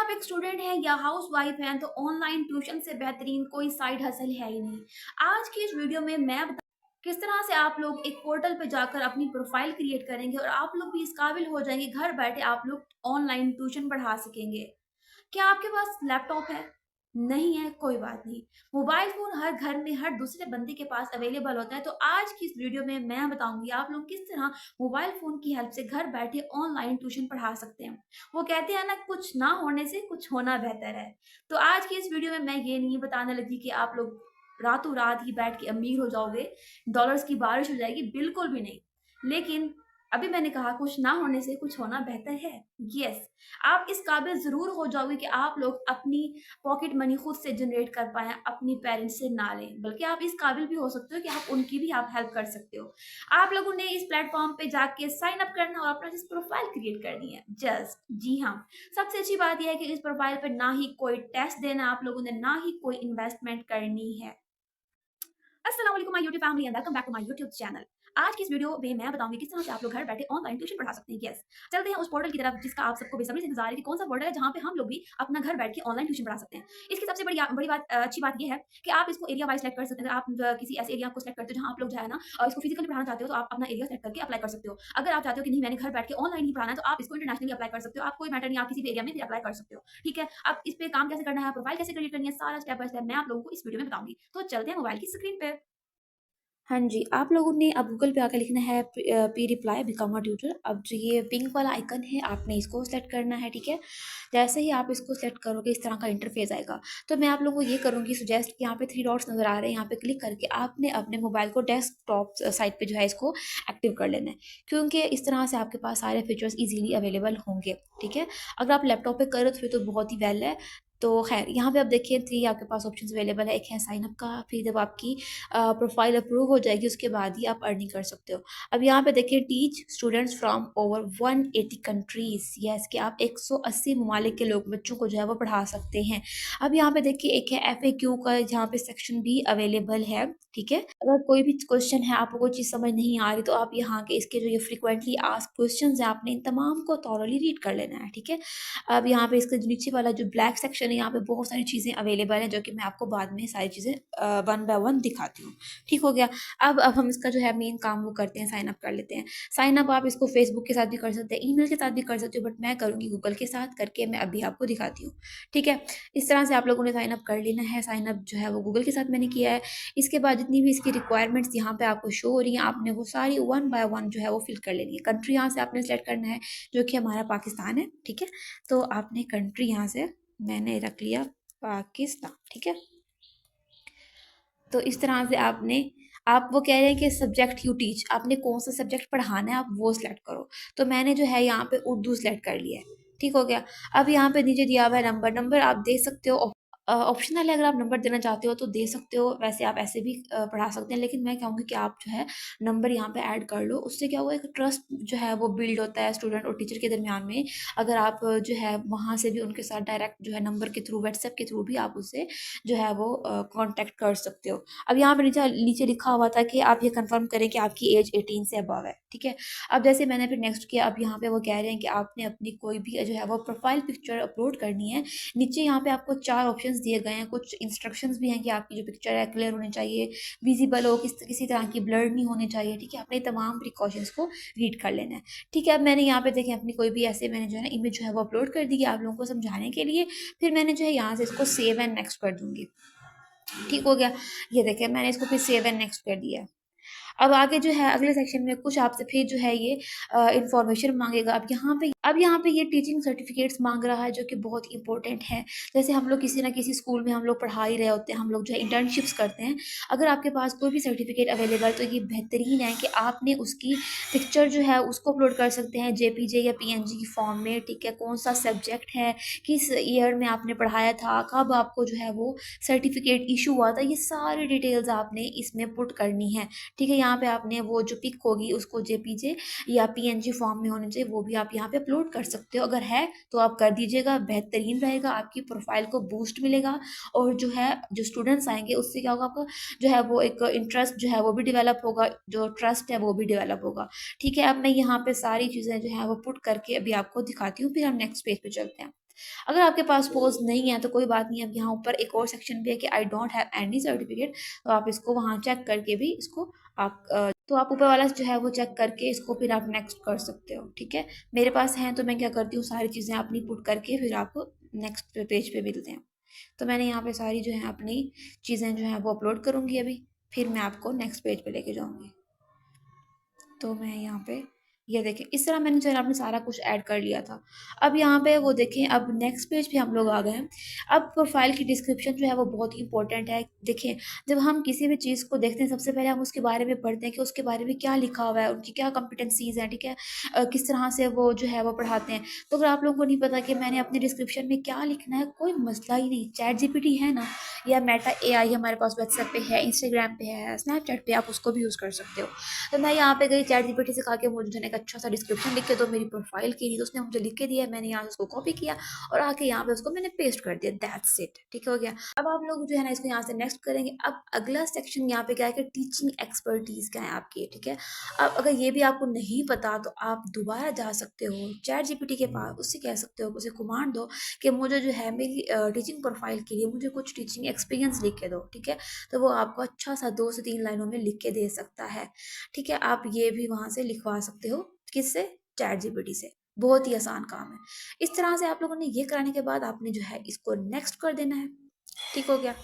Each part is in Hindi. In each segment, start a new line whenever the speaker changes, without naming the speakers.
आप एक स्टूडेंट हैं या हाउसवाइफ हैं तो ऑनलाइन ट्यूशन से बेहतरीन कोई साइड हसल है ही नहीं। आज की इस वीडियो में मैं बता किस तरह से आप लोग एक पोर्टल पे जाकर अपनी प्रोफाइल क्रिएट करेंगे और आप लोग भी इस काबिल हो जाएंगे, घर बैठे आप लोग ऑनलाइन ट्यूशन पढ़ा सकेंगे। क्या आपके पास लैपटॉप है? नहीं है, कोई बात नहीं। मोबाइल फ़ोन हर घर में हर दूसरे बंदे के पास अवेलेबल होता है। तो आज की इस वीडियो में मैं बताऊँगी आप लोग किस तरह मोबाइल फ़ोन की हेल्प से घर बैठे ऑनलाइन ट्यूशन पढ़ा सकते हैं। वो कहते हैं ना, कुछ ना होने से कुछ होना बेहतर है। तो आज की इस वीडियो में मैं ये नहीं बताने लगी कि आप लोग रातों-रात ही बैठ के अमीर हो जाओगे, डॉलर्स की बारिश हो जाएगी, बिल्कुल भी नहीं। लेकिन अभी मैंने कहा कुछ ना होने से कुछ होना बेहतर है। येस, आप इस काबिल ज़रूर हो जाओगे कि आप लोग अपनी पॉकेट मनी खुद से जनरेट कर पाएँ, अपनी पेरेंट्स से ना लें। बल्कि आप इस काबिल भी हो सकते हो कि आप उनकी भी आप हेल्प कर सकते हो। आप लोगों ने इस प्लेटफ़ॉर्म पे जाके साइन अप करना और अपना जिस प्रोफ़ाइल क्रिएट करनी है। जस्ट जी हाँ, सबसे अच्छी बात ये है कि इस प्रोफ़ाइल पे ना ही कोई टेस्ट देना है आप लोगों ने, ना ही कोई इन्वेस्टमेंट करनी है। अस्सलाम वालेकुम my YouTube family and welcome back to my YouTube channel. आज की इस वीडियो में मैं बताऊंगी किस तरह से आप लोग घर बैठे ऑनलाइन ट्यूशन पढ़ा सकते हैं। यस, चलते हैं उस पोर्टल की तरफ जिसका आप सबको बेसब्री से इंतजार है कि कौन सा पोर्टल है जहां पे हम लोग भी अपना घर बैठ के ऑनलाइन ट्यूशन पढ़ा सकते हैं। इसकी सबसे बड़ी बात, अच्छी बात ये है कि आप इसको एरिया वाइज सेलेक्ट कर सकते हैं। अगर आप किसी ऐसे एरिया को सेलेक्ट करते हो जहां आप लोग जो है ना इसको फिजिकली पढ़ाना चाहते हो, तो आप अपना एरिया सेलेक्ट करके अप्लाई कर सकते हो। अगर आप चाहते हो कि नहीं, मैंने घर बैठ के ऑनलाइन ही पढ़ाना है, तो आप इसको इंटरनेशनली अप्लाई कर सकते हो। आप कोई मैटर नहीं, आप किसी भी एरिया में भी अप्लाई कर सकते हो। ठीक है, अब इस पे काम कैसे करना है, प्रोफाइल कैसे क्रिएट करनी है, सारा स्टेप बाय स्टेप मैं आप लोगों को इस वीडियो में बताऊंगी। तो चलते हैं मोबाइल की स्क्रीन पे। हाँ जी, आप लोगों ने अब गूगल पे आके लिखना है P reply become a tutor. अब जो ये पिंक वाला आइकन है, आपने इसको सेलेक्ट करना है, ठीक है? जैसे ही आप इसको सेलेक्ट करोगे, इस तरह का इंटरफेस आएगा। तो मैं आप लोगों को ये करूँगी सजेस्ट कि यहाँ पे 3 डॉट्स नज़र आ रहे हैं, यहाँ पे क्लिक करके आपने अपने मोबाइल को डेस्कटॉप साइड पे जो है इसको एक्टिव कर लेना है। क्योंकि इस तरह से आपके पास सारे फीचर्स ईज़िली अवेलेबल होंगे, ठीक है? अगर आप लैपटॉप पे कर रहे हो तो फिर तो बहुत ही वेल है। तो ख़ैर, यहाँ पे आप देखिए 3 आपके पास ऑप्शंस अवेलेबल है। एक है साइन अप का, फिर जब आपकी प्रोफाइल अप्रूव हो जाएगी उसके बाद ही आप अर्निंग कर सकते हो। अब यहाँ पे देखिए teach students from over 180 countries, yes, कि आप 180 ममालिक के लोग बच्चों को जो है वो पढ़ा सकते हैं। अब यहाँ पे देखिए एक है एफएक्यू का, जहाँ पे सेक्शन भी अवेलेबल है, ठीक है? अगर कोई भी क्वेश्चन है, आपको कोई चीज़ समझ नहीं आ रही, तो आप यहाँ के इसके जो ये फ्रीक्वेंटली आस्क्ड क्वेश्चंस हैं, आपने इन तमाम को थॉरोली रीड कर लेना है, ठीक है? अब यहाँ पे इसका जो नीचे वाला जो ब्लैक सेक्शन है, यहाँ पे बहुत सारी चीज़ें अवेलेबल हैं जो कि मैं आपको बाद में सारी चीज़ें वन बाय वन दिखाती हूँ। ठीक हो गया? अब हम इसका जो है मेन काम वो करते हैं, साइन अप कर लेते हैं। साइन अप आप इसको फेसबुक के साथ भी कर सकते हैं, ईमेल के साथ भी कर सकते हो, बट मैं करूँगी गूगल के साथ करके, मैं अभी आपको दिखाती हूँ। ठीक है? इस तरह से आप लोगों ने साइन अप कर लेना है। साइन अप जो है वो गूगल के साथ मैंने किया है। इसके बाद जितनी भी इसकी रिक्वायरमेंट्स यहाँ पे आपको शो हो रही हैं, आपने वो सारी वन बाय वन जो है वो फिल कर लेनी है। कंट्री यहाँ से आपने सेलेक्ट करना है, जो कि हमारा पाकिस्तान है, ठीक है? तो आपने कंट्री यहाँ से मैंने रख लिया पाकिस्तान, ठीक है? तो इस तरह से आप वो कह रहे हैं कि सब्जेक्ट यू टीच, आपने कौन सा सब्जेक्ट पढ़ाना है आप वो सिलेक्ट करो। तो मैंने जो है यहाँ पे उर्दू सिलेक्ट कर लिया है, ठीक हो गया? अब यहाँ पे नीचे दिया हुआ है नंबर, नंबर आप दे सकते हो, ऑप्शनल है, अगर आप नंबर देना चाहते हो तो दे सकते हो, वैसे आप ऐसे भी पढ़ा सकते हैं, लेकिन मैं कहूँगी कि आप जो है नंबर यहाँ पे ऐड कर लो। उससे क्या हुआ, एक ट्रस्ट जो है वो बिल्ड होता है स्टूडेंट और टीचर के दरमियान में। अगर आप जो है वहाँ से भी उनके साथ डायरेक्ट जो है नंबर के थ्रू, व्हाट्सएप के थ्रू भी आप उससे जो है वो कांटेक्ट कर सकते हो। अब यहाँ पे नीचे नीचे लिखा हुआ था कि आप ये कंफर्म करें कि आपकी एज 18 से अबव है, ठीक है? अब जैसे मैंने फिर नेक्स्ट किया, अब यहाँ पे वो कह रहे हैं कि आपने अपनी कोई भी जो है वो प्रोफाइल पिक्चर अपलोड करनी है। नीचे यहाँ पे आपको 4 ऑप्शंस दिए गए हैं, कुछ इंस्ट्रक्शंस भी हैं कि आपकी जो पिक्चर है क्लियर होनी चाहिए, विजिबल हो, किसी तरह की ब्लर नहीं होनी चाहिए, ठीक है? आपने तमाम प्रिकॉशंस को रीड कर लेना है, ठीक है? अब मैंने यहाँ पे देखें अपनी कोई भी ऐसे मैंने जो है ना इमेज जो है वो अपलोड कर दी है आप लोगों को समझाने के लिए। फिर मैंने जो है यहाँ से इसको सेव एंड नेक्स्ट कर दूँगी, ठीक हो गया? ये देखिए मैंने इसको फिर सेव एंड नेक्स्ट कर दिया है। अब आगे जो है अगले सेक्शन में कुछ आपसे फिर जो है ये इन्फॉर्मेशन मांगेगा। अब यहाँ पे ये टीचिंग सर्टिफिकेट्स मांग रहा है, जो कि बहुत इंपॉर्टेंट है। जैसे हम लोग किसी ना किसी स्कूल में हम लोग पढ़ा ही रहे होते हैं, हम लोग जो है इंटर्नशिप्स करते हैं। अगर आपके पास कोई भी सर्टिफिकेट अवेलेबल, तो ये बेहतरीन है कि आपने उसकी पिक्चर जो है उसको अपलोड कर सकते हैं जेपीजे या पीएनजी की फॉर्म में, ठीक है? कौन सा सब्जेक्ट है, किस ईयर में आपने पढ़ाया था, कब आपको जो है वो सर्टिफिकेट इशू हुआ था, ये सारी डिटेल्स आपने इसमें पुट करनी है, ठीक है? यहाँ पे आपने वो जो पिक होगी उसको जेपीजे या पीएनजी फॉर्म में होनी चाहिए, वो भी आप यहाँ पे अपलोड कर सकते हो। अगर है तो आप कर दीजिएगा, बेहतरीन रहेगा, आपकी प्रोफाइल को बूस्ट मिलेगा। और जो है जो स्टूडेंट्स आएंगे उससे क्या होगा, आपका जो है वो एक इंटरेस्ट जो है वो भी डेवलप होगा, जो ट्रस्ट है वो भी डेवलप होगा, ठीक है? अब मैं यहाँ पे सारी चीज़ें जो है वो पुट करके अभी आपको दिखाती हूँ, फिर हम नेक्स्ट पेज पे चलते हैं। अगर आपके पास पोज नहीं है तो कोई बात नहीं, अब यहाँ ऊपर एक और सेक्शन भी है कि I don't have any certificate, तो आप इसको वहाँ चेक करके भी इसको आप तो आप ऊपर वाला जो है वो चेक करके इसको फिर आप नेक्स्ट कर सकते हो। ठीक है, मेरे पास हैं तो मैं क्या करती हूँ, सारी चीज़ें अपनी पुट करके फिर आपको नेक्स्ट पेज पे मिलते हैं। तो मैंने यहाँ पे सारी जो है अपनी चीज़ें जो है वो अपलोड करूँगी अभी, फिर मैं आपको नेक्स्ट पेज पे लेके जाऊँगी। तो मैं यहाँ पे ये देखें, इस तरह मैंने जो है आपने सारा कुछ ऐड कर लिया था। अब यहाँ पे वो देखें, अब नेक्स्ट पेज पे हम लोग आ गए हैं। अब प्रोफाइल की डिस्क्रिप्शन जो है वो बहुत ही इंपॉर्टेंट है। देखें, जब हम किसी भी चीज़ को देखते हैं सबसे पहले हम उसके बारे में पढ़ते हैं कि उसके बारे में क्या लिखा हुआ है, उनकी क्या कॉम्पिटेंसीज हैं, ठीक है, किस तरह से वो जो है वो पढ़ाते हैं। तो अगर आप लोगों को नहीं पता कि मैंने अपनी डिस्क्रिप्शन में क्या लिखना है, कोई मसला ही नहीं, चैट जीपीटी है ना, या मेटा एआई हमारे पास व्हाट्सएप पे है, इंस्टाग्राम पे है, स्नैपचैट पे, आप उसको भी यूज़ कर सकते हो। तो मैं यहाँ पे गई चैट जीपीटी से कहा कि मुझे एक अच्छा सा डिस्क्रिप्शन लिख के दो मेरी प्रोफाइल के लिए, तो उसने मुझे लिख के दिया, मैंने यहाँ से उसको कॉपी किया और आके यहाँ पे उसको मैंने पेस्ट कर दिया, दैट्स इट। ठीक हो गया। अब आप लोग जो है ना इसको यहाँ से नेक्स्ट करेंगे। अब अगला सेक्शन यहाँ पे क्या है कि टीचिंग एक्सपर्टीज क्या है आपकी। ठीक है, अब अगर ये भी आपको नहीं पता तो आप दोबारा जा सकते हो चैट जीपीटी के पास, उससे कह सकते हो, उसे कमांड दो कि मुझे जो है मेरी टीचिंग प्रोफाइल के लिए मुझे कुछ टीचिंग एक्सपीरियंस लिख के दो। ठीक है, तो वो आपको अच्छा सा 2 से 3 लाइनों में लिख के दे सकता है। ठीक है, आप ये भी वहाँ से लिखवा सकते हो, किससे, चैट जीपीटी से। बहुत ही आसान काम है। इस तरह से आप लोगों ने ये कराने के बाद आपने जो है इसको नेक्स्ट कर देना है। ठीक हो गया।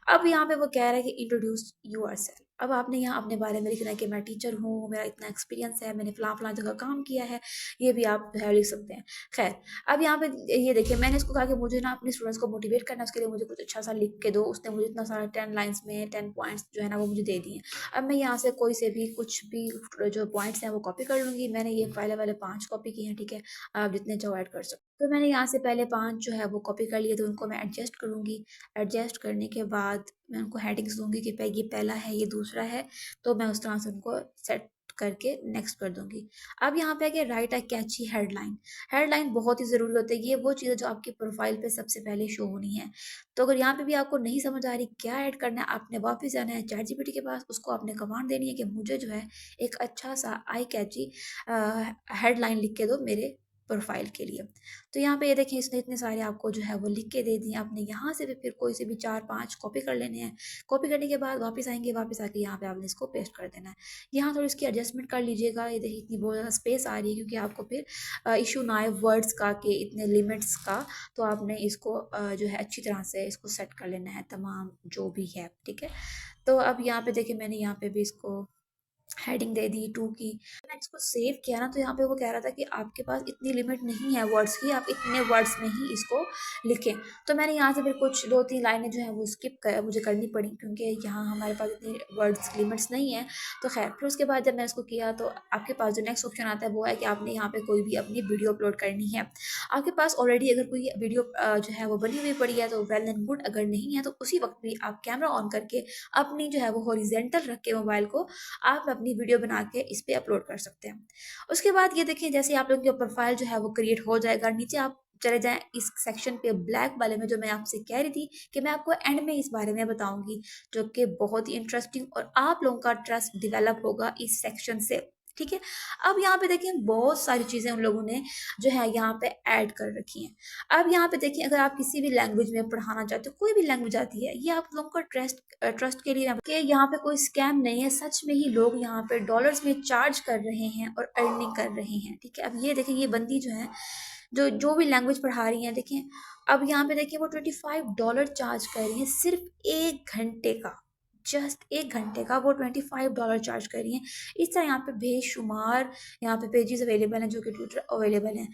अब यहाँ पे वो कह रहा है कि इंट्रोड्यूस यूअरसेल्फ। अब आपने यहाँ अपने बारे में लिखना है कि मैं टीचर हूँ, मेरा इतना एक्सपीरियंस है, मैंने फलां फलां जगह काम किया है, ये भी आप जो है लिख सकते हैं। खैर, अब यहाँ पे ये देखिए, मैंने इसको कहा कि मुझे ना अपने स्टूडेंट्स को मोटिवेट करना है, उसके लिए मुझे कुछ अच्छा सा लिख के दो। उसने मुझे इतना सारा 10 लाइन्स में 10 पॉइंट्स जो है ना वो मुझे दे दिए। अब मैं यहाँ से कोई से भी कुछ भी जो पॉइंट्स हैं वो कॉपी कर लूँगी। मैंने ये पहले वाले 5 कॉपी किए हैं। ठीक है, आप जितने चाहो ऐड कर सकते। तो मैंने यहाँ से पहले 5 जो है वो कॉपी कर लिए, तो उनको मैं एडजस्ट करूँगी। एडजस्ट करने के बाद मैं उनको हेडिंग्स दूंगी कि ये पहला है, ये दूसरा है, तो मैं उस तरह से उनको सेट करके नेक्स्ट कर दूंगी। अब यहाँ पे है राइट अ कैची हेडलाइन। हेडलाइन बहुत ही ज़रूरी होती है, ये वो चीज़ है जो आपकी प्रोफाइल पे सबसे पहले शो होनी है। तो अगर यहाँ पे भी आपको नहीं समझ आ रही क्या ऐड करना है, आपने वापस जाना है चैट जीपीटी के पास, उसको आपने कमांड देनी है कि मुझे जो है एक अच्छा सा आई कैची हेडलाइन लिख के दो मेरे प्रोफाइल के लिए। तो यहाँ पे ये देखें, इसने इतने सारे आपको जो है वो लिख के दे दिए। आपने यहाँ से भी फिर कोई से भी 4-5 कॉपी कर लेने हैं। कॉपी करने के बाद वापस आएंगे, वापस आके यहाँ पे आपने इसको पेस्ट कर देना है। यहाँ थोड़ी इसकी एडजस्टमेंट कर लीजिएगा। ये देखिए इतनी बहुत ज़्यादा स्पेस आ रही है क्योंकि आपको फिर इशू ना आए वर्ड्स का कि इतने लिमिट्स का। तो आपने इसको जो है अच्छी तरह से इसको सेट कर लेना है तमाम जो भी है। ठीक है, तो अब यहाँ पे देखिए मैंने यहाँ पे भी इसको हेडिंग दे दी 2 की। मैंने इसको सेव किया ना, तो यहाँ पे वो कह रहा था कि आपके पास इतनी लिमिट नहीं है वर्ड्स की, आप इतने वर्ड्स में ही इसको लिखें। तो मैंने यहाँ से फिर कुछ 2-3 लाइनें जो है वो स्किप कर मुझे करनी पड़ी क्योंकि यहाँ हमारे पास इतनी वर्ड्स लिमिट्स नहीं है। तो खैर, फिर उसके बाद जब मैंने इसको किया तो आपके पास जो नेक्स्ट ऑप्शन आता है वो है कि आपने यहाँ पे कोई भी अपनी वीडियो अपलोड करनी है। आपके पास ऑलरेडी अगर कोई वीडियो जो है वो बनी हुई पड़ी है तो वेल एंड गुड, अगर नहीं है तो उसी वक्त भी आप कैमरा ऑन करके अपनी जो है वो हॉरिजेंटल रख के मोबाइल को आप अपनी वीडियो बना के इस पे अपलोड कर सकते हैं। उसके बाद ये देखिए, जैसे आप लोगों की प्रोफाइल जो है वो क्रिएट हो जाएगा, नीचे आप चले जाएं इस सेक्शन पे ब्लैक वाले में, जो मैं आपसे कह रही थी कि मैं आपको एंड में इस बारे में बताऊंगी, जो कि बहुत ही इंटरेस्टिंग और आप लोगों का ट्रस्ट डेवलप होगा इस सेक्शन से। ठीक है, अब यहाँ पे देखिए बहुत सारी चीज़ें उन लोगों ने जो है यहाँ पे ऐड कर रखी हैं। अब यहाँ पे देखिए, अगर आप किसी भी लैंग्वेज में पढ़ाना चाहते हो, कोई भी लैंग्वेज आती है, ये आप लोगों का ट्रस्ट के लिए कि यहाँ पे कोई स्कैम नहीं है, सच में ही लोग यहाँ पे डॉलर्स में चार्ज कर रहे हैं और अर्निंग कर रहे हैं। ठीक है, अब ये देखिए, ये बंदी जो है जो जो भी लैंग्वेज पढ़ा रही है, देखिए अब यहाँ पे देखिए वो $25 चार्ज कर रही है सिर्फ 1 घंटे का। जस्ट 1 घंटे का वो $25 चार्ज कर रही हैं। इस तरह यहाँ पे बेशुमार यहाँ पे पेजेस अवेलेबल हैं जो कि ट्यूटर अवेलेबल हैं।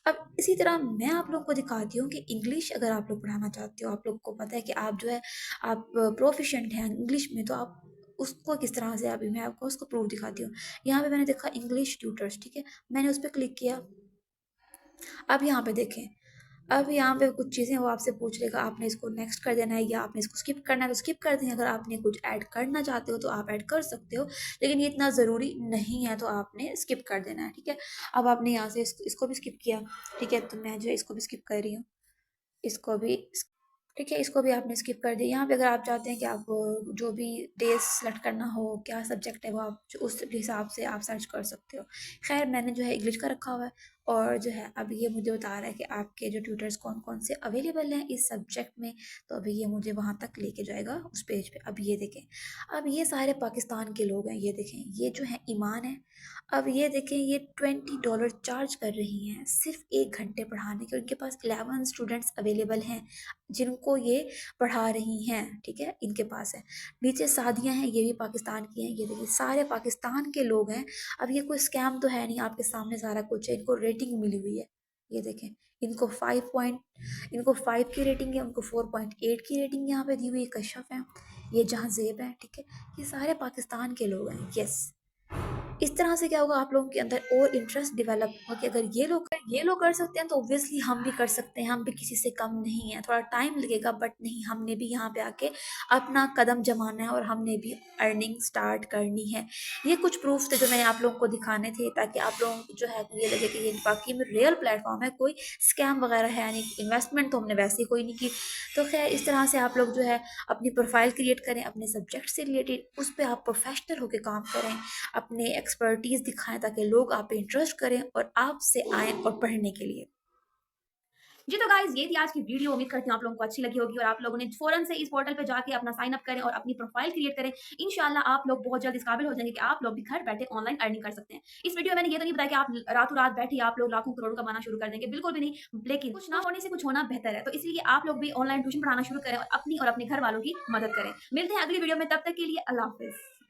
अब इसी तरह मैं आप लोग को दिखाती हूँ कि इंग्लिश अगर आप लोग पढ़ाना चाहते हो, आप लोग को पता है कि आप जो है आप प्रोफिशेंट हैं इंग्लिश में, तो आप उसको किस तरह से, अभी मैं आपको उसको प्रूफ दिखाती हूँ। यहाँ पे मैंने देखा इंग्लिश ट्यूटर्स। ठीक है, मैंने उस पर क्लिक किया। अब यहाँ पे देखें, अब यहाँ पे कुछ चीज़ें वो आपसे पूछ लेगा, आपने इसको नेक्स्ट कर देना है या आपने इसको स्किप करना है तो स्किप कर दें। अगर आपने कुछ ऐड करना चाहते हो तो आप ऐड कर सकते हो, लेकिन ये इतना ज़रूरी नहीं है तो आपने स्किप कर देना है। ठीक है, अब आपने यहाँ से इसको भी स्किप किया। ठीक है, तो मैं जो है इसको भी स्किप कर रही हूँ, इसको भी। ठीक है, इसको भी आपने स्किप कर दिया। यहाँ पे अगर आप चाहते हैं कि आप जो भी डेज सेलेक्ट करना हो, क्या सब्जेक्ट है वो आप उस हिसाब से आप सर्च कर सकते हो। खैर, मैंने जो है इंग्लिश का रखा हुआ है, और जो है अब ये मुझे बता रहा है कि आपके जो ट्यूटर्स कौन-कौन से अवेलेबल हैं इस सब्जेक्ट में, तो अभी ये मुझे वहाँ तक लेके जाएगा उस पेज पे। अब ये देखें, अब ये सारे पाकिस्तान के लोग हैं, ये देखें, ये जो है ईमान है। अब ये देखें, ये $20 चार्ज कर रही हैं सिर्फ 1 घंटे पढ़ाने के। उनके पास 11 स्टूडेंट्स अवेलेबल हैं जिनको ये पढ़ा रही हैं, ठीक है, इनके पास है। नीचे सादियाँ हैं, ये भी पाकिस्तान की हैं, ये देखिए सारे पाकिस्तान के लोग हैं। अब ये कोई स्कैम तो है नहीं, आपके सामने सारा कुछ है। इनको रेटिंग मिली हुई है, ये देखें, इनको 5 की रेटिंग है, उनको 4.8 की रेटिंग यहाँ पे दी हुई है। कश्यप है, ये जहाँ ज़ेब है, ठीक है, ये सारे पाकिस्तान के लोग हैं। यस, इस तरह से क्या होगा, आप लोगों के अंदर और इंटरेस्ट डेवलप होगा कि अगर ये लोग कर सकते हैं तो ऑब्वियसली हम भी कर सकते हैं, हम भी किसी से कम नहीं है। थोड़ा टाइम लगेगा बट नहीं, हमने भी यहाँ पे आके अपना कदम जमाना है और हमने भी अर्निंग स्टार्ट करनी है। ये कुछ प्रूफ थे जो मैंने आप लोगों को दिखाने थे ताकि आप लोगों को जो है ये लगे कि ये वाकई में रियल प्लेटफॉर्म है, कोई स्कैम वगैरह है नहीं। इन्वेस्टमेंट तो हमने वैसे ही कोई नहीं की। तो खैर इस तरह से आप लोग जो है अपनी प्रोफाइल क्रिएट करें अपने सब्जेक्ट से रिलेटेड, उस पर आप प्रोफेशनल होकर काम करें, अपने एक्सपर्टीज़ दिखाएं ताकि लोग आप पे इंटरेस्ट करें और आपसे आएँ और पढ़ने के लिए। जी, तो गाइज़ ये थी आज की वीडियो। उम्मीद करती हूँ आप लोगों को अच्छी लगी होगी और आप लोगों ने फ़ौरन से इस पोर्टल पे जाके अपना साइन अप करें और अपनी प्रोफ़ाइल क्रिएट करें। इंशाल्लाह आप लोग बहुत जल्द इस काबिल हो जाएँगे कि आप लोग भी घर बैठे ऑनलाइन अर्निंग कर सकते हैं। इस वीडियो में मैंने ये तो नहीं बताया कि आप रातों-रात बैठे आप लोग लाखों करोड़ों कमाना शुरू कर देंगे, बिल्कुल भी नहीं। लेकिन कुछ ना होने से कुछ होना बेहतर है। तो इसलिए आप लोग भी ऑनलाइन ट्यूशन पढ़ाना शुरू करें और अपनी और अपने घर वालों की मदद करें। मिलते हैं अगली वीडियो में, तब तक के लिए अल्लाह हाफ़िज़।